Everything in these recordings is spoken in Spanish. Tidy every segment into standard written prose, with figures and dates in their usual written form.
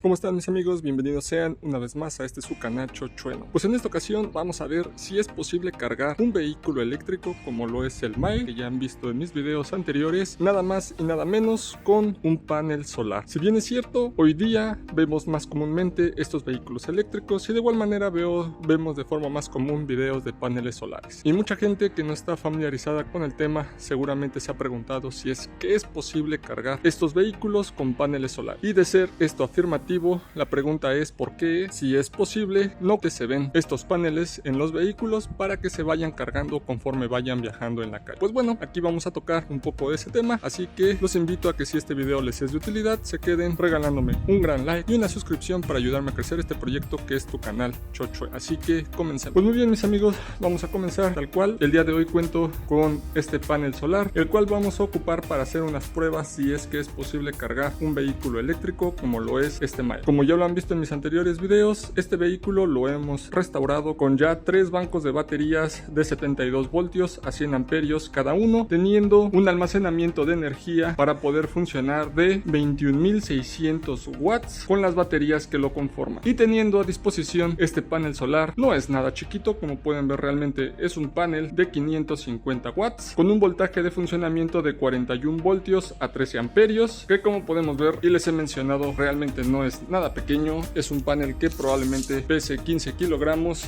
¿Cómo están mis amigos? Bienvenidos sean una vez más a este su canal Chochueno. Pues en esta ocasión vamos a ver si es posible cargar un vehículo eléctrico como lo es el Mile, que ya han visto en mis videos anteriores, nada más y nada menos con un panel solar. Si bien es cierto, hoy día vemos más comúnmente estos vehículos eléctricos y de igual manera vemos de forma más común videos de paneles solares. Y mucha gente que no está familiarizada con el tema seguramente se ha preguntado si es que es posible cargar estos vehículos con paneles solares. Y de ser esto afirmativo, la pregunta es por qué, si es posible, no que se ven estos paneles en los vehículos para que se vayan cargando conforme vayan viajando en la calle. Pues bueno, aquí vamos a tocar un poco de ese tema, así que los invito a que si este video les es de utilidad, se queden regalándome un gran like y una suscripción para ayudarme a crecer este proyecto que es tu canal Chochueno. Así que comencemos. Pues muy bien mis amigos, vamos a comenzar tal cual. El día de hoy cuento con este panel solar, el cual vamos a ocupar para hacer unas pruebas si es que es posible cargar un vehículo eléctrico como lo es este Mile. Como ya lo han visto en mis anteriores videos, este vehículo lo hemos restaurado con ya 3 bancos de baterías de 72 voltios a 100 amperios cada uno, teniendo un almacenamiento de energía para poder funcionar de 21.600 watts con las baterías que lo conforman, y teniendo a disposición este panel solar. No es nada chiquito, como pueden ver, realmente es un panel de 550 watts con un voltaje de funcionamiento de 41 voltios a 13 amperios, que como podemos ver y les he mencionado, realmente no es nada pequeño. Es un panel que probablemente pese 15 kilogramos,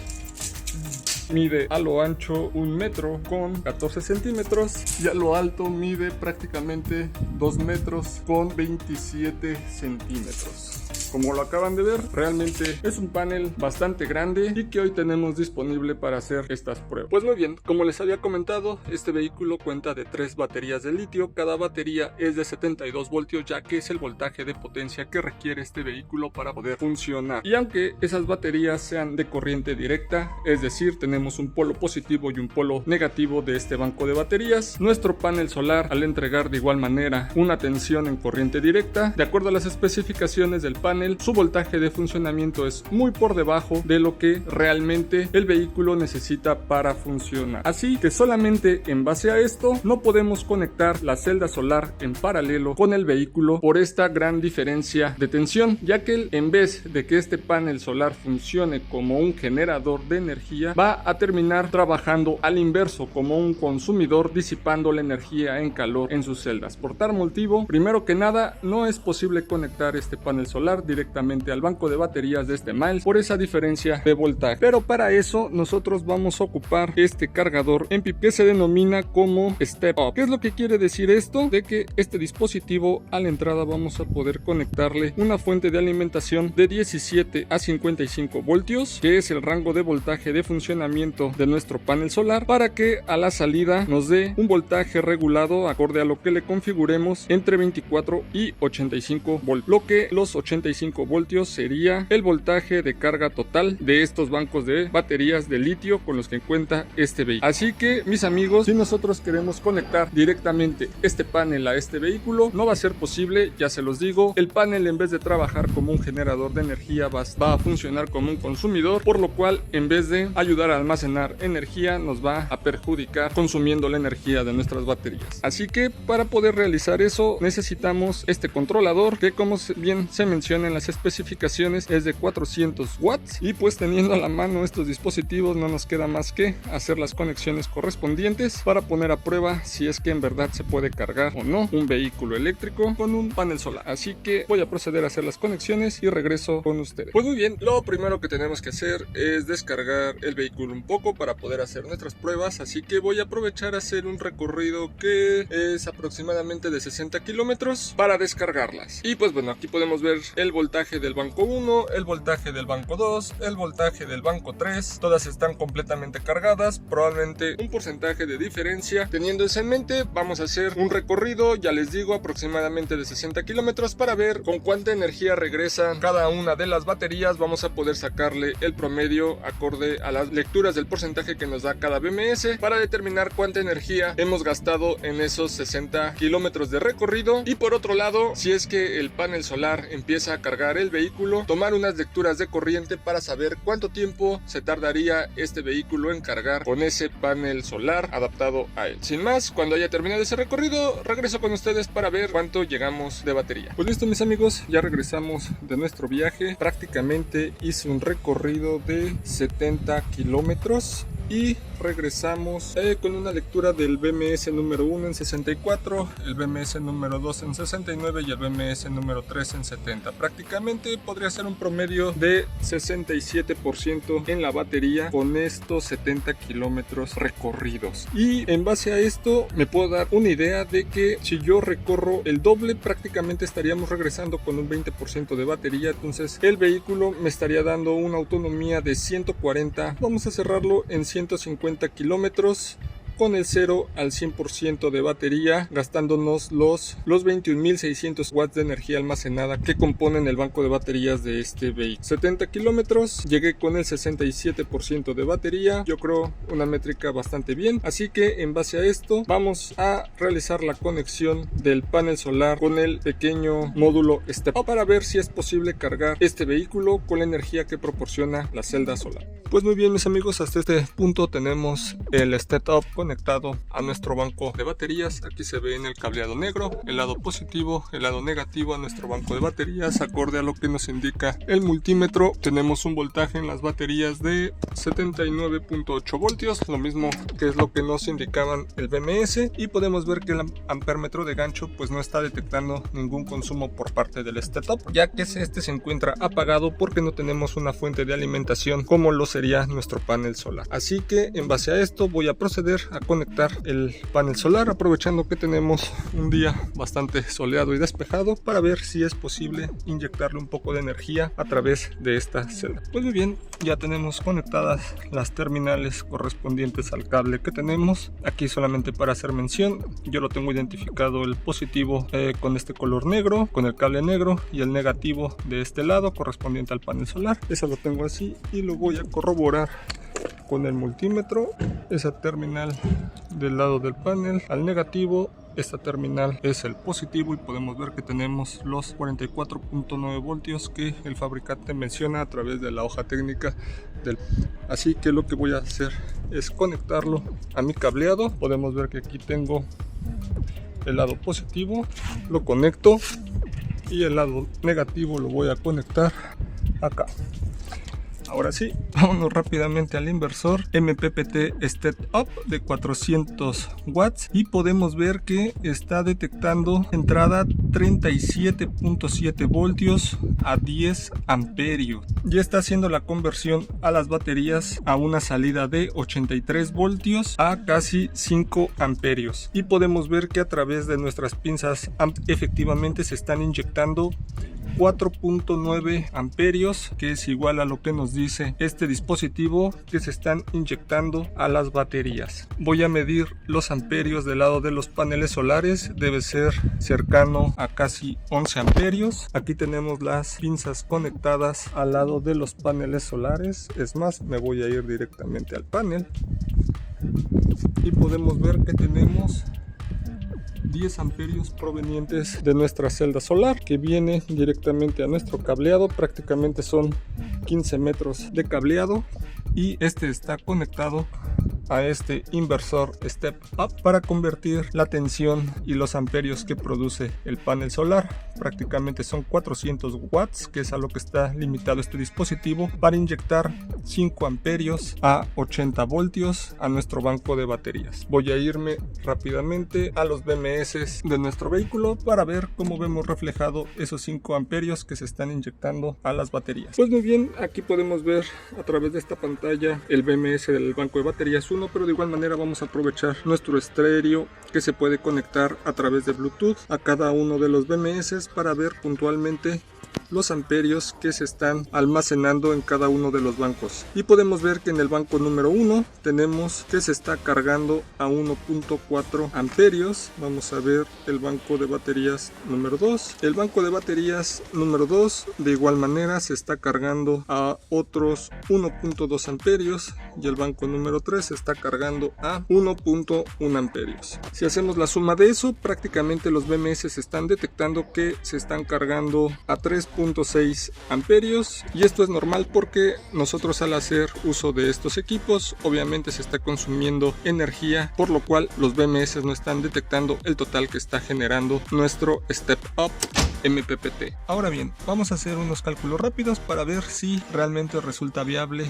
mide a lo ancho 1 metro con 14 centímetros y a lo alto mide prácticamente 2 metros con 27 centímetros. Como lo acaban de ver, realmente es un panel bastante grande y que hoy tenemos disponible para hacer estas pruebas. Pues muy bien, como les había comentado, este vehículo cuenta de 3 baterías de litio. Cada batería es de 72 voltios, ya que es el voltaje de potencia que requiere este vehículo para poder funcionar. Y aunque esas baterías sean de corriente directa, es decir, tenemos un polo positivo y un polo negativo de este banco de baterías, nuestro panel solar, al entregar de igual manera una tensión en corriente directa, de acuerdo a las especificaciones del panel, su voltaje de funcionamiento es muy por debajo de lo que realmente el vehículo necesita para funcionar. Así que solamente en base a esto no podemos conectar la celda solar en paralelo con el vehículo por esta gran diferencia de tensión, ya que en vez de que este panel solar funcione como un generador de energía, va a terminar trabajando al inverso como un consumidor, disipando la energía en calor en sus celdas. Por tal motivo, primero que nada, no es posible conectar este panel solar directamente al banco de baterías de este Mile por esa diferencia de voltaje. Pero para eso nosotros vamos a ocupar este cargador MPPT que se denomina como Step Up. ¿Qué es lo que quiere decir esto? De que este dispositivo, a la entrada vamos a poder conectarle una fuente de alimentación de 17 a 55 voltios, que es el rango de voltaje de funcionamiento de nuestro panel solar, para que a la salida nos dé un voltaje regulado acorde a lo que le configuremos entre 24 y 85 voltios, lo que los 85 voltios sería el voltaje de carga total de estos bancos de baterías de litio con los que cuenta este vehículo. Así que mis amigos, si nosotros queremos conectar directamente este panel a este vehículo, no va a ser posible, ya se los digo. El panel, en vez de trabajar como un generador de energía, va a funcionar como un consumidor, por lo cual en vez de ayudar a almacenar energía, nos va a perjudicar consumiendo la energía de nuestras baterías. Así que para poder realizar eso necesitamos este controlador, que como bien se menciona en las especificaciones es de 400 watts, y pues teniendo a la mano estos dispositivos no nos queda más que hacer las conexiones correspondientes para poner a prueba si es que en verdad se puede cargar o no un vehículo eléctrico con un panel solar. Así que voy a proceder a hacer las conexiones y regreso con ustedes. Pues muy bien, lo primero que tenemos que hacer es descargar el vehículo un poco para poder hacer nuestras pruebas, así que voy a aprovechar a hacer un recorrido que es aproximadamente de 60 kilómetros para descargarlas. Y pues bueno, aquí podemos ver el voltaje del banco 1, el voltaje del banco 2, el voltaje del banco 3, todas están completamente cargadas, probablemente un porcentaje de diferencia. Teniendo eso en mente, vamos a hacer un recorrido, ya les digo, aproximadamente de 60 kilómetros para ver con cuánta energía regresa cada una de las baterías. Vamos a poder sacarle el promedio acorde a las lecturas del porcentaje que nos da cada BMS para determinar cuánta energía hemos gastado en esos 60 kilómetros de recorrido. Y por otro lado, si es que el panel solar empieza a a cargar el vehículo, tomar unas lecturas de corriente para saber cuánto tiempo se tardaría este vehículo en cargar con ese panel solar adaptado a él. Sin más, cuando haya terminado ese recorrido, regreso con ustedes para ver cuánto llegamos de batería. Pues listo, mis amigos, ya regresamos de nuestro viaje. Prácticamente hice un recorrido de 70 kilómetros y regresamos con una lectura del BMS número 1 en 64, el BMS número 2 en 69 y el BMS número 3 en 70. Prácticamente podría ser un promedio de 67% en la batería con estos 70 kilómetros recorridos. Y en base a esto me puedo dar una idea de que si yo recorro el doble, prácticamente estaríamos regresando con un 20% de batería. Entonces el vehículo me estaría dando una autonomía de 140, vamos a cerrarlo en 150 kilómetros con el 0 al 100% de batería, gastándonos los 21.600 watts de energía almacenada que componen el banco de baterías de este vehículo. 70 kilómetros, llegué con el 67% de batería, yo creo una métrica bastante bien, así que en base a esto vamos a realizar la conexión del panel solar con el pequeño módulo Step Up para ver si es posible cargar este vehículo con la energía que proporciona la celda solar. Pues muy bien, mis amigos, hasta este punto tenemos el Step Up conectado a nuestro banco de baterías. Aquí se ve en el cableado negro el lado positivo, el lado negativo a nuestro banco de baterías, acorde a lo que nos indica el multímetro. Tenemos un voltaje en las baterías de 79.8 voltios, lo mismo que es lo que nos indicaban el BMS, y podemos ver que el amperímetro de gancho pues no está detectando ningún consumo por parte del Step Up, ya que este se encuentra apagado porque no tenemos una fuente de alimentación como lo sería nuestro panel solar. Así que en base a esto voy a proceder a conectar el panel solar, aprovechando que tenemos un día bastante soleado y despejado, para ver si es posible inyectarle un poco de energía a través de esta celda. Pues muy bien, ya tenemos conectadas las terminales correspondientes al cable que tenemos. Aquí solamente para hacer mención, yo lo tengo identificado el positivo con este color negro, con el cable negro, y el negativo de este lado correspondiente al panel solar. Eso lo tengo así y lo voy a corroborar con el multímetro. Esa terminal del lado del panel al negativo, esta terminal es el positivo, y podemos ver que tenemos los 44.9 voltios que el fabricante menciona a través de la hoja técnica del. Así que lo que voy a hacer es conectarlo a mi cableado. Podemos ver que aquí tengo el lado positivo, lo conecto, y el lado negativo lo voy a conectar acá. Ahora sí, vámonos rápidamente al inversor MPPT Step Up de 400 watts y podemos ver que está detectando entrada 37.7 voltios a 10 amperios. Ya está haciendo la conversión a las baterías a una salida de 83 voltios a casi 5 amperios. Y podemos ver que a través de nuestras pinzas efectivamente se están inyectando 4.9 amperios, que es igual a lo que nos dice este dispositivo que se están inyectando a las baterías. Voy a medir los amperios del lado de los paneles solares, debe ser cercano a casi 11 amperios. Aquí tenemos las pinzas conectadas al lado de los paneles solares, es más, me voy a ir directamente al panel y podemos ver que tenemos 10 amperios provenientes de nuestra celda solar, que viene directamente a nuestro cableado. Prácticamente son 15 metros de cableado, y este está conectado a este inversor Step Up para convertir la tensión y los amperios que produce el panel solar. Prácticamente son 400 watts, que es a lo que está limitado este dispositivo, para inyectar 5 amperios a 80 voltios a nuestro banco de baterías. Voy a irme rápidamente a los BMS de nuestro vehículo para ver cómo vemos reflejado esos 5 amperios que se están inyectando a las baterías. Pues muy bien, aquí podemos ver a través de esta pantalla el BMS del banco de baterías 1, pero de igual manera vamos a aprovechar nuestro estéreo que se puede conectar a través de Bluetooth a cada uno de los BMS para ver puntualmente los amperios que se están almacenando en cada uno de los bancos. Y podemos ver que en el banco número 1 tenemos que se está cargando a 1.4 amperios. Vamos a ver el banco de baterías número 2. El banco de baterías número 2 de igual manera se está cargando a otros 1.2 amperios. y el banco número 3 está cargando a 1.1 amperios. Si hacemos la suma de eso, prácticamente los BMS están detectando que se están cargando a 3.6 amperios, y esto es normal porque nosotros al hacer uso de estos equipos obviamente se está consumiendo energía, por lo cual los BMS no están detectando el total que está generando nuestro Step Up MPPT. Ahora bien, vamos a hacer unos cálculos rápidos para ver si realmente resulta viable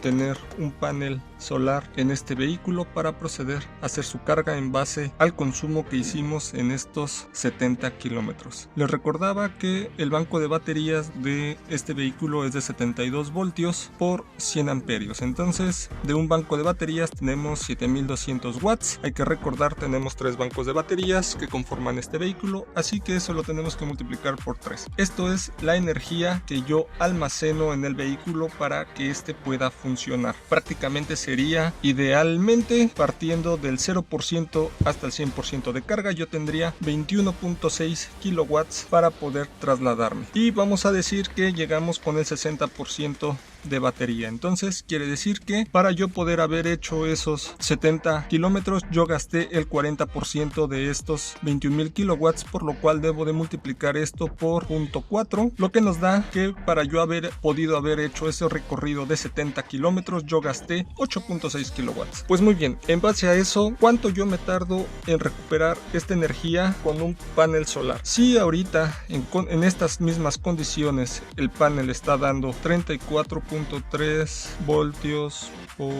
tener un panel solar en este vehículo para proceder a hacer su carga en base al consumo que hicimos en estos 70 kilómetros. Les recordaba que el banco de baterías de este vehículo es de 72 voltios por 100 amperios. Entonces, de un banco de baterías tenemos 7200 watts. Hay que recordar, tenemos 3 bancos de baterías que conforman este vehículo, así que eso lo tenemos que multiplicar por 3. Esto es la energía que yo almaceno en el vehículo para que este pueda funcionar. Prácticamente sería, idealmente, partiendo del 0% hasta el 100% de carga, yo tendría 21.6 kilowatts para poder trasladarme. Y vamos a decir que llegamos con el 60% de batería. Entonces quiere decir que para yo poder haber hecho esos 70 kilómetros, yo gasté el 40% de estos 21.000 kilowatts, por lo cual debo de multiplicar esto por 0.4, lo que nos da que para yo haber podido haber hecho ese recorrido de 70 kilómetros, yo gasté 8.6 kilowatts. Pues muy bien, en base a eso, ¿cuánto yo me tardo en recuperar esta energía con un panel solar? Si ahorita en estas mismas condiciones el panel está dando 34.3 voltios por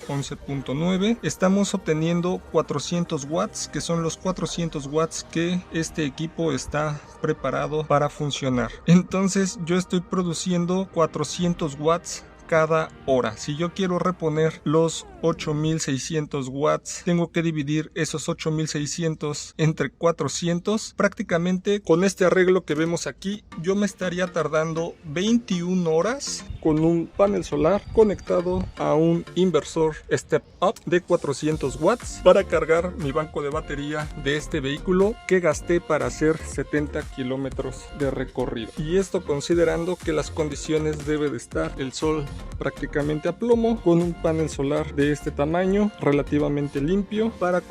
11.9, estamos obteniendo 400 watts, que son los 400 watts que este equipo está preparado para funcionar. Entonces yo estoy produciendo 400 watts cada hora. Si yo quiero reponer los 8600 watts, tengo que dividir esos 8600 entre 400. Prácticamente con este arreglo que vemos aquí, yo me estaría tardando 21 horas con un panel solar conectado a un inversor Step Up de 400 watts para cargar mi banco de batería de este vehículo que gasté para hacer 70 kilómetros de recorrido. Y esto considerando que las condiciones debe de estar el sol prácticamente a plomo, con un panel solar de este tamaño relativamente limpio para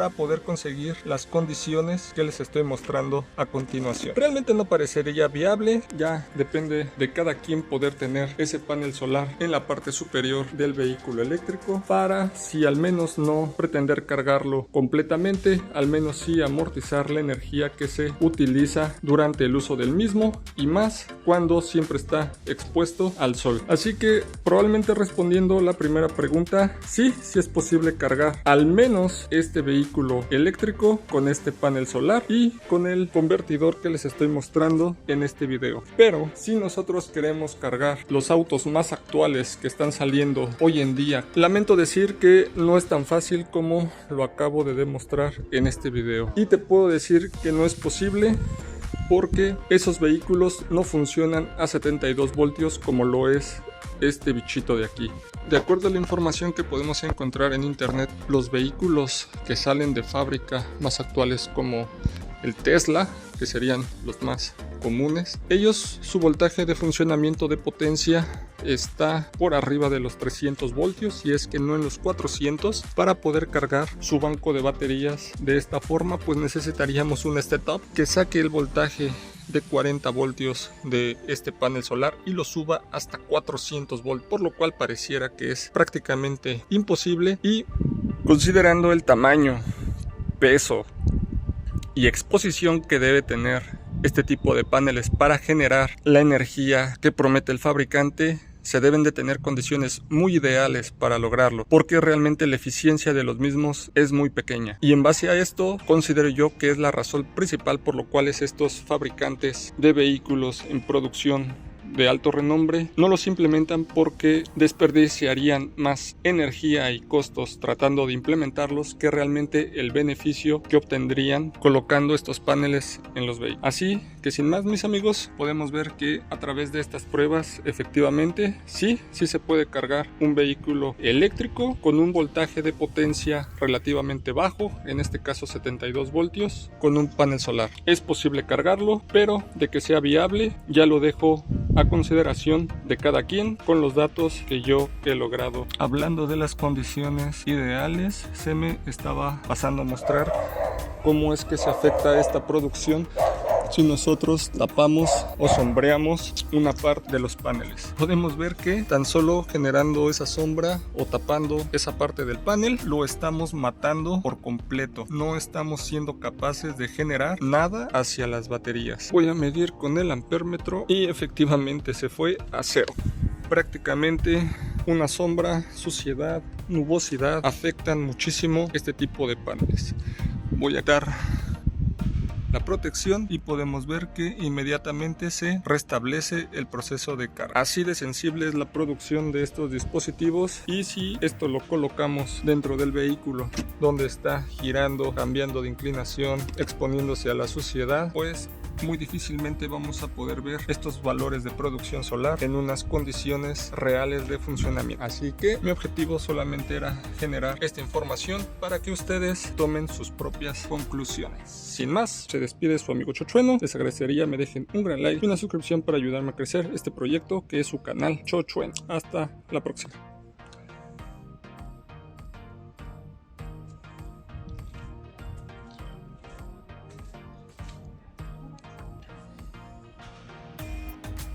poder conseguir las condiciones que les estoy mostrando a continuación. Realmente no parecería viable, ya depende de cada quien poder tener ese panel solar en la parte superior del vehículo eléctrico para, si al menos no pretender cargarlo completamente, al menos sí amortizar la energía que se utiliza durante el uso del mismo, y más cuando siempre está expuesto al sol. Así que probablemente respondiendo la primera pregunta, sí es posible cargar al menos este vehículo eléctrico con este panel solar y con el convertidor que les estoy mostrando en este video. Pero si nosotros queremos cargar los autos más actuales que están saliendo hoy en día, lamento decir que no es tan fácil como lo acabo de demostrar en este video. Y te puedo decir que no es posible porque esos vehículos no funcionan a 72 voltios como lo es este bichito de aquí. De acuerdo a la información que podemos encontrar en internet, los vehículos que salen de fábrica más actuales como el Tesla, que serían los más comunes, ellos, su voltaje de funcionamiento de potencia está por arriba de los 300 voltios, y es que no en los 400. Para poder cargar su banco de baterías de esta forma, pues necesitaríamos un setup que saque el voltaje de 40 voltios de este panel solar y lo suba hasta 400 voltios, por lo cual pareciera que es prácticamente imposible. Y considerando el tamaño, peso y exposición que debe tener este tipo de paneles para generar la energía que promete el fabricante, se deben de tener condiciones muy ideales para lograrlo, porque realmente la eficiencia de los mismos es muy pequeña. Y en base a esto, considero yo que es la razón principal por lo cual estos fabricantes de vehículos en producción de alto renombre no los implementan, porque desperdiciarían más energía y costos tratando de implementarlos que realmente el beneficio que obtendrían colocando estos paneles en los vehículos. Así que sin más, mis amigos, podemos ver que a través de estas pruebas efectivamente sí se puede cargar un vehículo eléctrico con un voltaje de potencia relativamente bajo, en este caso 72 voltios, con un panel solar. Es posible cargarlo, pero de que sea viable ya lo dejo a consideración de cada quien con los datos que yo he logrado. Hablando de las condiciones ideales, se me estaba pasando a mostrar cómo es que se afecta esta producción si nosotros tapamos o sombreamos una parte de los paneles. Podemos ver que tan solo generando esa sombra o tapando esa parte del panel lo estamos matando por completo. No estamos siendo capaces de generar nada hacia las baterías. Voy a medir con el ampérmetro y efectivamente se fue a cero. Prácticamente una sombra, suciedad, nubosidad afectan muchísimo este tipo de paneles. Voy a dar la protección y podemos ver que inmediatamente se restablece el proceso de carga. Así de sensible es la producción de estos dispositivos, y si esto lo colocamos dentro del vehículo donde está girando, cambiando de inclinación, exponiéndose a la suciedad, pues muy difícilmente vamos a poder ver estos valores de producción solar en unas condiciones reales de funcionamiento. Así que mi objetivo solamente era generar esta información para que ustedes tomen sus propias conclusiones. Sin más, se despide su amigo Chochueno. Les agradecería me dejen un gran like y una suscripción para ayudarme a crecer este proyecto que es su canal Chochueno. Hasta la próxima.